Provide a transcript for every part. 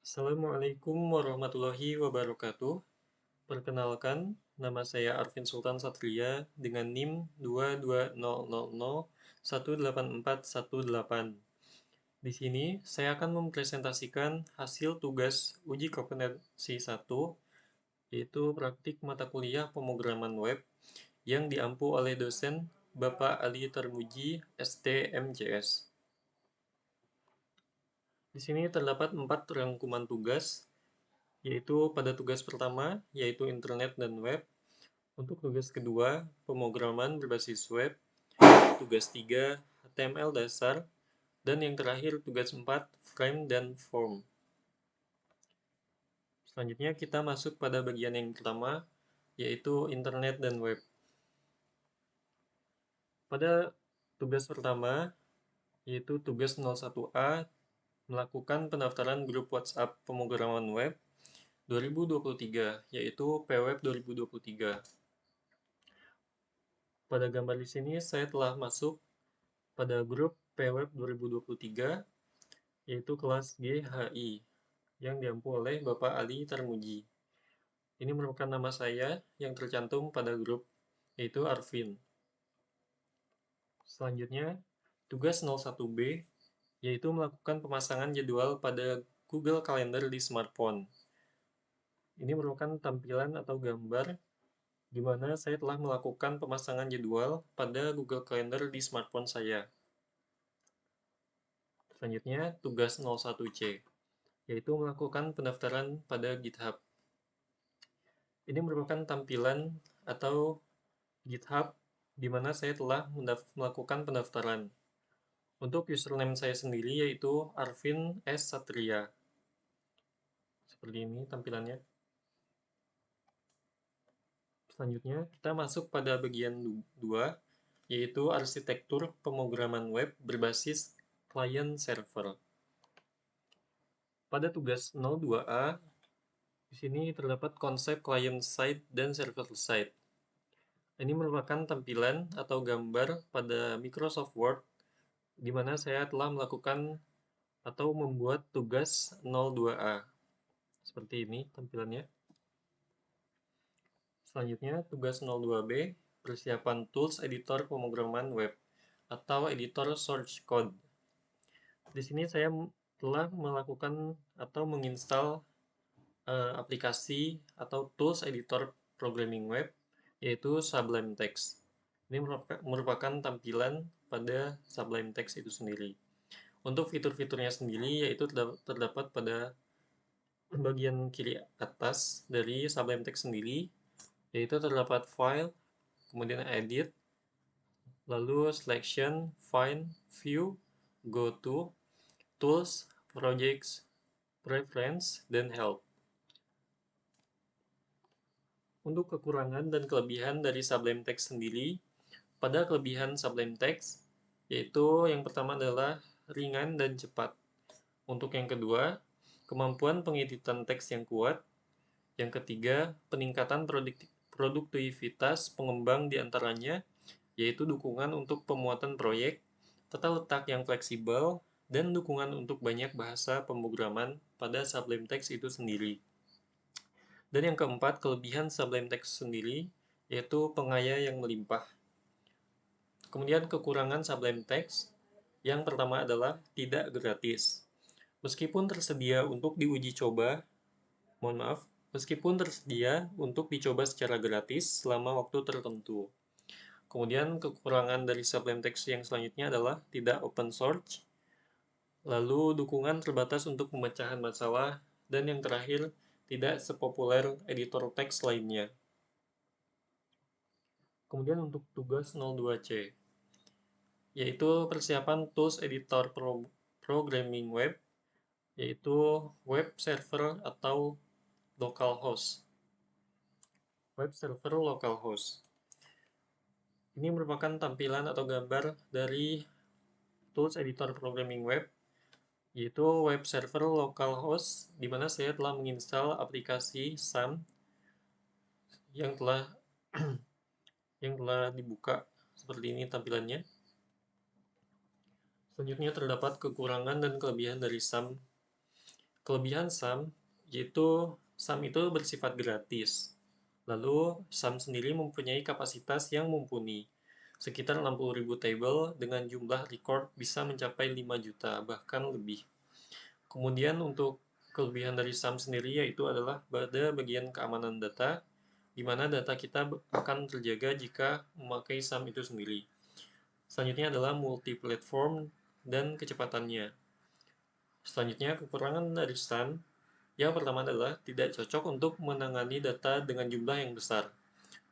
Assalamualaikum warahmatullahi wabarakatuh. Perkenalkan, nama saya Arvin Sultan Satria dengan NIM 22000184118. Di sini, saya akan mempresentasikan hasil tugas uji kompetensi 1, yaitu praktik mata kuliah pemrograman web yang diampu oleh dosen Bapak Ali Tarmuji, STMCS. Di sini terdapat 4 rangkuman tugas, yaitu pada tugas pertama, yaitu internet dan web. Untuk tugas kedua, pemrograman berbasis web. Tugas 3, HTML dasar. Dan yang terakhir, tugas 4, frame dan form. Selanjutnya kita masuk pada bagian yang pertama, yaitu internet dan web. Pada tugas pertama, yaitu tugas 01A, melakukan pendaftaran grup WhatsApp pemrograman web 2023, yaitu PWeb 2023. Pada gambar di sini saya telah masuk pada grup PWeb 2023, yaitu kelas GHI, yang diampu oleh Bapak Ali Tarmuji. Ini merupakan nama saya yang tercantum pada grup, yaitu Arvin. Selanjutnya, tugas 01B, yaitu melakukan pemasangan jadwal pada Google Calendar di smartphone. Ini merupakan tampilan atau gambar di mana saya telah melakukan pemasangan jadwal pada Google Calendar di smartphone saya. Selanjutnya, tugas 01C, yaitu melakukan pendaftaran pada GitHub. Ini merupakan tampilan atau GitHub di mana saya telah melakukan pendaftaran. Untuk username saya sendiri yaitu Arvin S. Satria. Seperti ini tampilannya. Selanjutnya, kita masuk pada bagian 2, yaitu arsitektur pemrograman web berbasis client server. Pada tugas 02A, di sini terdapat konsep client side dan server side. Ini merupakan tampilan atau gambar pada Microsoft Word, di mana saya telah melakukan atau membuat tugas 02A. Seperti ini tampilannya. Selanjutnya, tugas 02B, persiapan tools editor pemrograman web atau editor source code. Di sini saya telah melakukan atau menginstal aplikasi atau tools editor programming web, yaitu Sublime Text. Ini merupakan tampilan pada Sublime Text itu sendiri. Untuk fitur-fiturnya sendiri, yaitu terdapat pada bagian kiri atas dari Sublime Text sendiri, yaitu terdapat File, kemudian Edit, lalu Selection, Find, View, Go To, Tools, Projects, Preference, dan Help. Untuk kekurangan dan kelebihan dari Sublime Text sendiri, pada kelebihan Sublime Text, yaitu yang pertama adalah ringan dan cepat. Untuk yang kedua, kemampuan pengeditan teks yang kuat. Yang ketiga, peningkatan produktivitas pengembang diantaranya, yaitu dukungan untuk pemuatan proyek, tata letak yang fleksibel, dan dukungan untuk banyak bahasa pemrograman pada Sublime Text itu sendiri. Dan yang keempat, kelebihan Sublime Text sendiri, yaitu pengaya yang melimpah. Kemudian kekurangan Sublime Text, yang pertama adalah tidak gratis. Meskipun tersedia untuk diuji coba, meskipun tersedia untuk dicoba secara gratis selama waktu tertentu. Kemudian kekurangan dari Sublime Text yang selanjutnya adalah tidak open source, lalu dukungan terbatas untuk pemecahan masalah, dan yang terakhir tidak sepopuler editor teks lainnya. Kemudian untuk tugas 02C, yaitu persiapan tools editor programming web, yaitu web server atau localhost. Web server localhost. Ini merupakan tampilan atau gambar dari tools editor programming web, yaitu web server localhost, di mana saya telah menginstal aplikasi SAM yang telah dibuka. Seperti ini tampilannya. Selanjutnya terdapat kekurangan dan kelebihan dari SAM. Kelebihan SAM yaitu SAM itu bersifat gratis. Lalu SAM sendiri mempunyai kapasitas yang mumpuni, sekitar 60.000 table dengan jumlah record bisa mencapai 5 juta, bahkan lebih. Kemudian untuk kelebihan dari SAM sendiri yaitu adalah pada bagian keamanan data, di mana data kita akan terjaga jika memakai SAM itu sendiri. Selanjutnya adalah multi-platform dan kecepatannya. Selanjutnya, kekurangan dari SAM yang pertama adalah tidak cocok untuk menangani data dengan jumlah yang besar,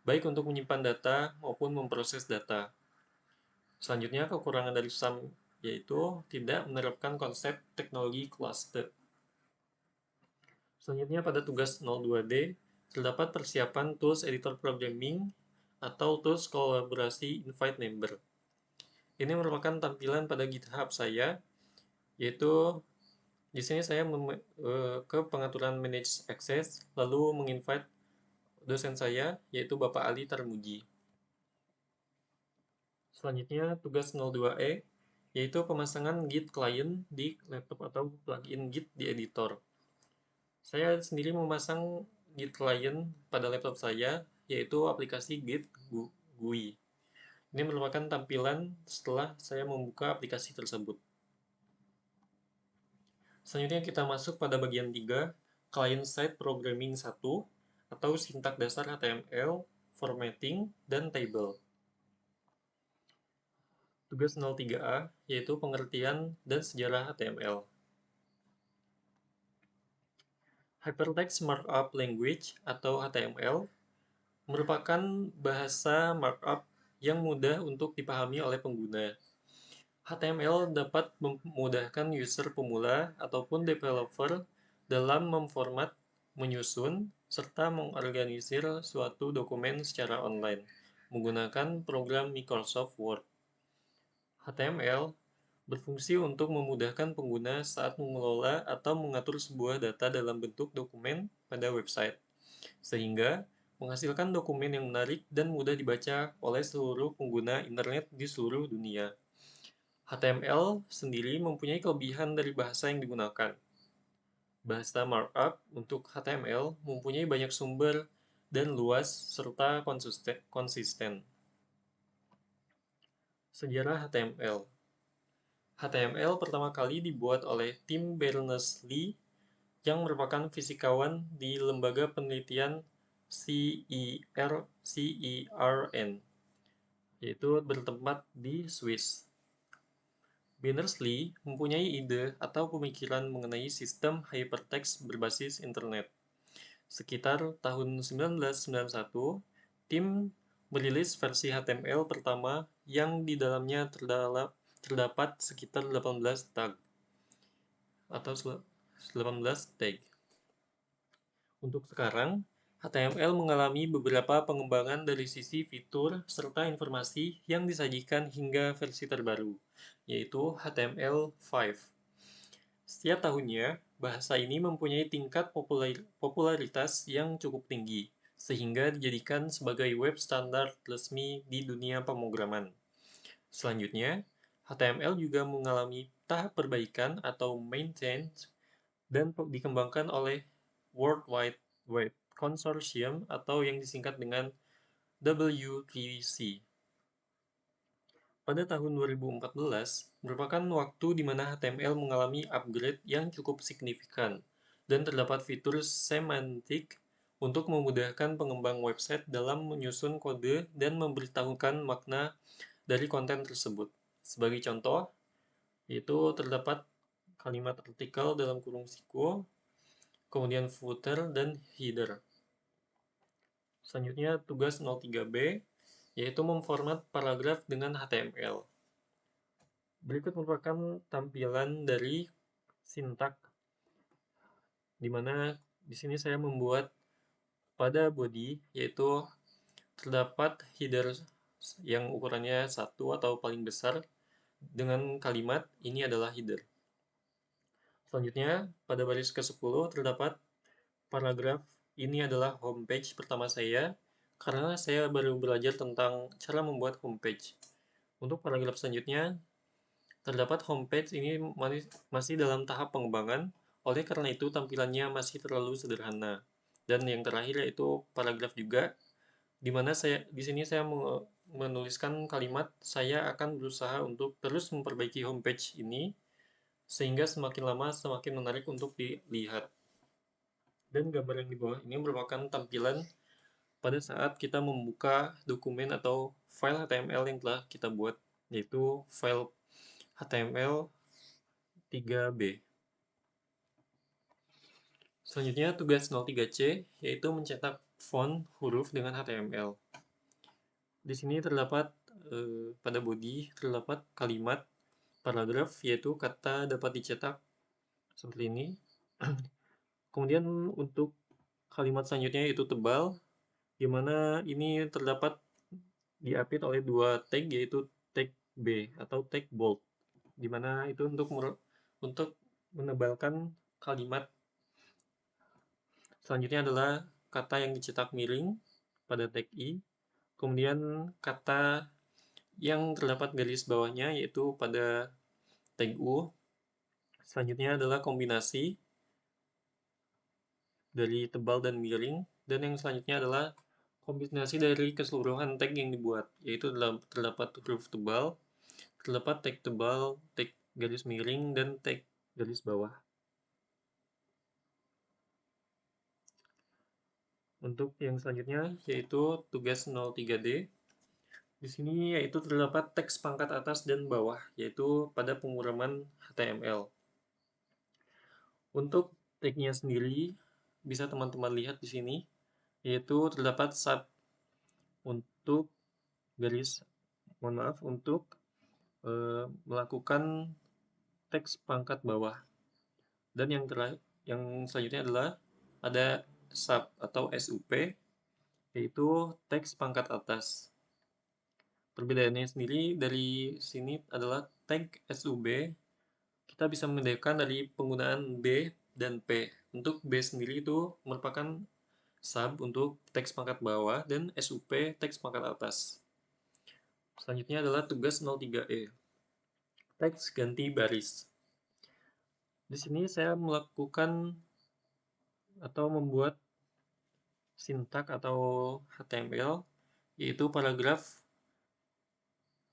baik untuk menyimpan data maupun memproses data. Selanjutnya, kekurangan dari SAM yaitu tidak menerapkan konsep teknologi cluster. Selanjutnya, pada tugas 02D, terdapat persiapan tools editor programming atau tools kolaborasi invite member. Ini merupakan tampilan pada GitHub saya, yaitu di sini saya ke pengaturan manage access, lalu menginvite dosen saya, yaitu Bapak Ali Tarmuji. Selanjutnya, tugas 02E, yaitu pemasangan Git client di laptop atau plugin Git di editor. Saya sendiri memasang Git client pada laptop saya, yaitu aplikasi Git GUI. Ini merupakan tampilan setelah saya membuka aplikasi tersebut. Selanjutnya kita masuk pada bagian 3, Client-Side Programming 1, atau sintak dasar HTML, formatting, dan table. Tugas 03A, yaitu pengertian dan sejarah HTML. Hypertext Markup Language, atau HTML, merupakan bahasa markup yang mudah untuk dipahami oleh pengguna. HTML dapat memudahkan user pemula ataupun developer dalam memformat, menyusun, serta mengorganisir suatu dokumen secara online menggunakan program Microsoft Word. HTML berfungsi untuk memudahkan pengguna saat mengelola atau mengatur sebuah data dalam bentuk dokumen pada website, sehingga menghasilkan dokumen yang menarik dan mudah dibaca oleh seluruh pengguna internet di seluruh dunia. HTML sendiri mempunyai kelebihan dari bahasa yang digunakan. Bahasa markup untuk HTML mempunyai banyak sumber dan luas serta konsisten. Sejarah HTML. HTML pertama kali dibuat oleh Tim Berners-Lee yang merupakan fisikawan di lembaga penelitian CERN, yaitu bertempat di Swiss. Berners-Lee mempunyai ide atau pemikiran mengenai sistem hypertext berbasis internet. Sekitar tahun 1991, tim merilis versi HTML pertama yang di dalamnya terdapat sekitar 18 tag atau 18 tag. Untuk sekarang, HTML mengalami beberapa pengembangan dari sisi fitur serta informasi yang disajikan hingga versi terbaru, yaitu HTML5. Setiap tahunnya, bahasa ini mempunyai tingkat popularitas yang cukup tinggi, sehingga dijadikan sebagai web standar resmi di dunia pemrograman. Selanjutnya, HTML juga mengalami tahap perbaikan atau maintenance dan dikembangkan oleh World Wide Web Consortium atau yang disingkat dengan W3C. Pada tahun 2014, merupakan waktu di mana HTML mengalami upgrade yang cukup signifikan, dan terdapat fitur semantik untuk memudahkan pengembang website dalam menyusun kode dan memberitahukan makna dari konten tersebut. Sebagai contoh, yaitu terdapat kalimat artikel dalam kurung siku, kemudian footer, dan header. Selanjutnya, tugas 03B, yaitu memformat paragraf dengan HTML. Berikut merupakan tampilan dari sintak, di mana di sini saya membuat pada body, yaitu terdapat header yang ukurannya 1 atau paling besar dengan kalimat ini adalah header. Selanjutnya, pada baris ke-10 terdapat paragraf ini adalah homepage pertama saya, karena saya baru belajar tentang cara membuat homepage. Untuk paragraf selanjutnya, terdapat homepage ini masih dalam tahap pengembangan. Oleh karena itu, tampilannya masih terlalu sederhana. Dan yang terakhir yaitu paragraf juga, di mana di sini saya menuliskan kalimat saya akan berusaha untuk terus memperbaiki homepage ini sehingga semakin lama semakin menarik untuk dilihat. Dan gambar yang di bawah ini merupakan tampilan pada saat kita membuka dokumen atau file HTML yang telah kita buat, yaitu file HTML 3B. Selanjutnya tugas 03C yaitu mencetak font huruf dengan HTML. Di sini terdapat pada body terdapat kalimat paragraf yaitu kata dapat dicetak seperti ini. Kemudian untuk kalimat selanjutnya yaitu tebal, di mana ini terdapat diapit oleh dua tag yaitu tag B atau tag bold, di mana itu untuk menebalkan kalimat. Selanjutnya adalah kata yang dicetak miring pada tag I, kemudian kata yang terdapat garis bawahnya yaitu pada tag U. Selanjutnya adalah kombinasi dari tebal dan miring, dan yang selanjutnya adalah kombinasi dari keseluruhan tag yang dibuat, yaitu terdapat huruf tebal, terdapat tag tebal, tag garis miring, dan tag garis bawah. Untuk yang selanjutnya yaitu tugas 03D. Di sini yaitu terdapat teks pangkat atas dan bawah, yaitu pada penguraman HTML. Untuk tagnya sendiri bisa teman-teman lihat di sini, yaitu terdapat sub untuk untuk melakukan teks pangkat bawah. Dan yang selanjutnya adalah ada sub atau SUP, yaitu teks pangkat atas. Perbedaannya sendiri dari sini adalah tag SUB, kita bisa membedakan dari penggunaan B dan P. Untuk B sendiri itu merupakan sub untuk teks pangkat bawah dan SUP teks pangkat atas. Selanjutnya adalah tugas 03E, teks ganti baris. Di sini saya melakukan atau membuat sintak atau HTML, yaitu paragraf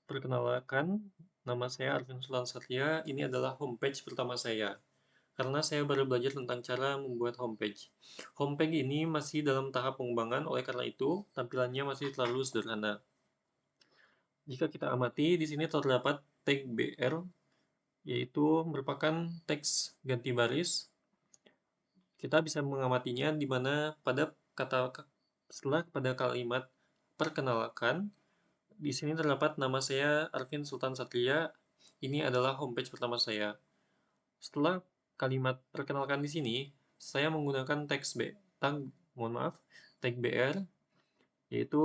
perkenalkan, nama saya Arvin Sultan Satria, ini adalah homepage pertama saya. Karena saya baru belajar tentang cara membuat homepage. Homepage ini masih dalam tahap pengembangan, oleh karena itu tampilannya masih terlalu sederhana. Jika kita amati, di sini terdapat tag BR, yaitu merupakan teks ganti baris. Kita bisa mengamatinya di mana setelah pada kalimat perkenalkan, di sini terdapat nama saya Arvin Sultan Satria. Ini adalah homepage pertama saya. Setelah kalimat perkenalkan di sini, saya menggunakan tag BR, yaitu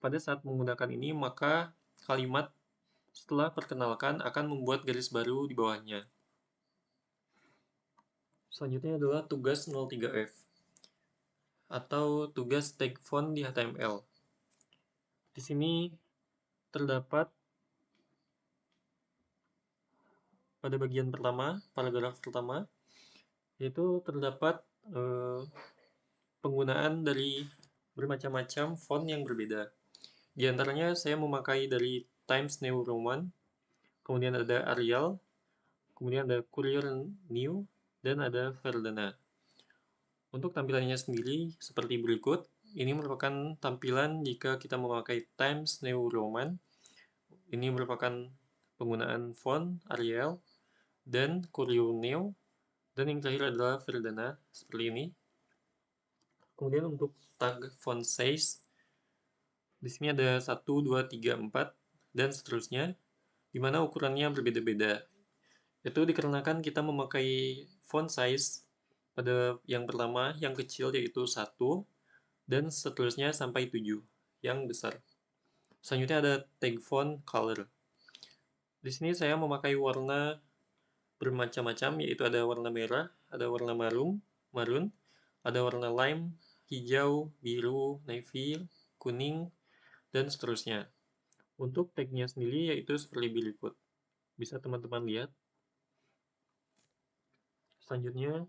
pada saat menggunakan ini maka kalimat setelah perkenalkan akan membuat garis baru di bawahnya. Selanjutnya adalah tugas 03F atau tugas tag font di HTML. Di sini terdapat pada bagian pertama, paragraf pertama, yaitu terdapat penggunaan dari bermacam-macam font yang berbeda. Di antaranya saya memakai dari Times New Roman, kemudian ada Arial, kemudian ada Courier New, dan ada Verdana. Untuk tampilannya sendiri seperti berikut. Ini merupakan tampilan jika kita memakai Times New Roman. Ini merupakan penggunaan font Arial dan Courier New, dan yang terakhir adalah Verdana seperti ini. Kemudian untuk tag font size, di sini ada 1, 2, 3, 4, dan seterusnya, di mana ukurannya berbeda-beda. Itu dikarenakan kita memakai font size pada yang pertama, yang kecil yaitu 1, dan seterusnya sampai 7, yang besar. Selanjutnya ada tag font color. Di sini saya memakai warna bermacam-macam, yaitu ada warna merah, ada warna marun, ada warna lime, hijau, biru, navy, kuning, dan seterusnya. Untuk tagnya sendiri yaitu seperti berikut. Bisa teman-teman lihat. Selanjutnya,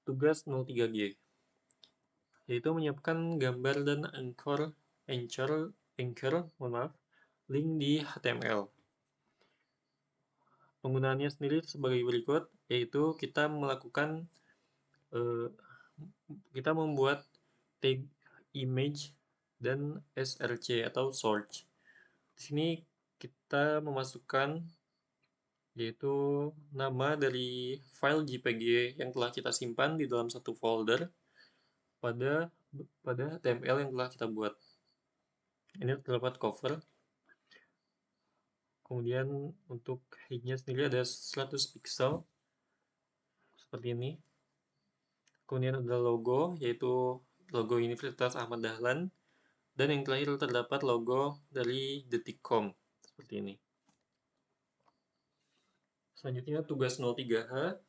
tugas 03G, yaitu menyiapkan gambar dan link di HTML. Penggunaannya sendiri sebagai berikut, yaitu kita membuat tag image dan src atau source. Di sini kita memasukkan yaitu nama dari file JPG yang telah kita simpan di dalam satu folder pada HTML yang telah kita buat. Ini terdapat cover. Kemudian untuk height-nya sendiri ada 100 pixel seperti ini. Kemudian ada logo, yaitu logo Universitas Ahmad Dahlan, dan yang terakhir terdapat logo dari Detikcom seperti ini. Selanjutnya tugas 03H,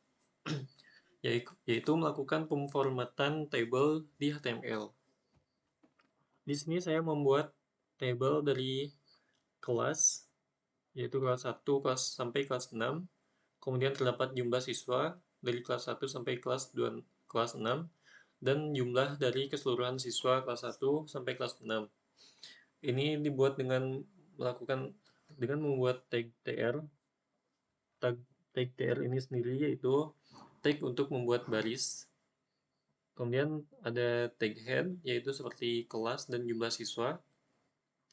yaitu melakukan pemformatan tabel di HTML. Di sini saya membuat tabel dari kelas, yaitu kelas 1 sampai kelas 6. Kemudian terdapat jumlah siswa dari kelas 1 sampai kelas 6, dan jumlah dari keseluruhan siswa kelas 1 sampai kelas 6. Ini dibuat dengan membuat tag tr. Tag tr ini sendiri yaitu tag untuk membuat baris. Kemudian ada tag head, yaitu seperti kelas dan jumlah siswa.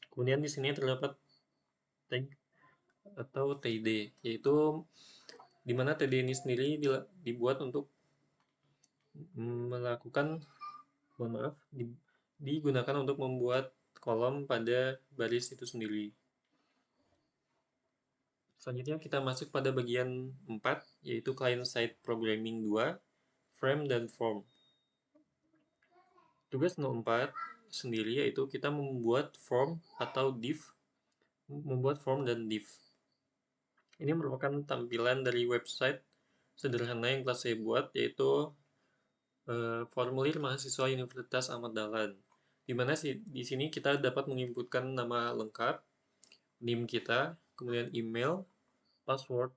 Kemudian di sini terdapat tag atau td, yaitu di mana td ini sendiri dibuat untuk digunakan untuk membuat kolom pada baris itu sendiri. Selanjutnya kita masuk pada bagian 4, yaitu client-side programming 2, frame dan form. Tugas 04 sendiri yaitu kita membuat form atau div, dan div. Ini merupakan tampilan dari website sederhana yang telah saya buat, yaitu formulir mahasiswa Universitas Ahmad Dahlan, di mana di sini kita dapat menginputkan nama lengkap, NIM kita, kemudian email, password,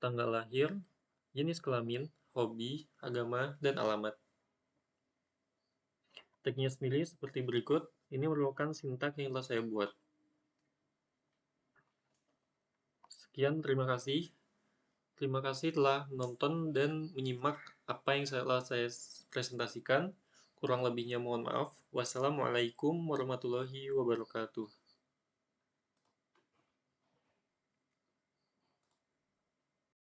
tanggal lahir, jenis kelamin, hobi, agama, dan alamat. Tagnya sendiri seperti berikut. Ini merupakan sintak yang telah saya buat. Sekian, terima kasih. Terima kasih telah menonton dan menyimak apa yang telah saya presentasikan. Kurang lebihnya mohon maaf. Wassalamualaikum warahmatullahi wabarakatuh.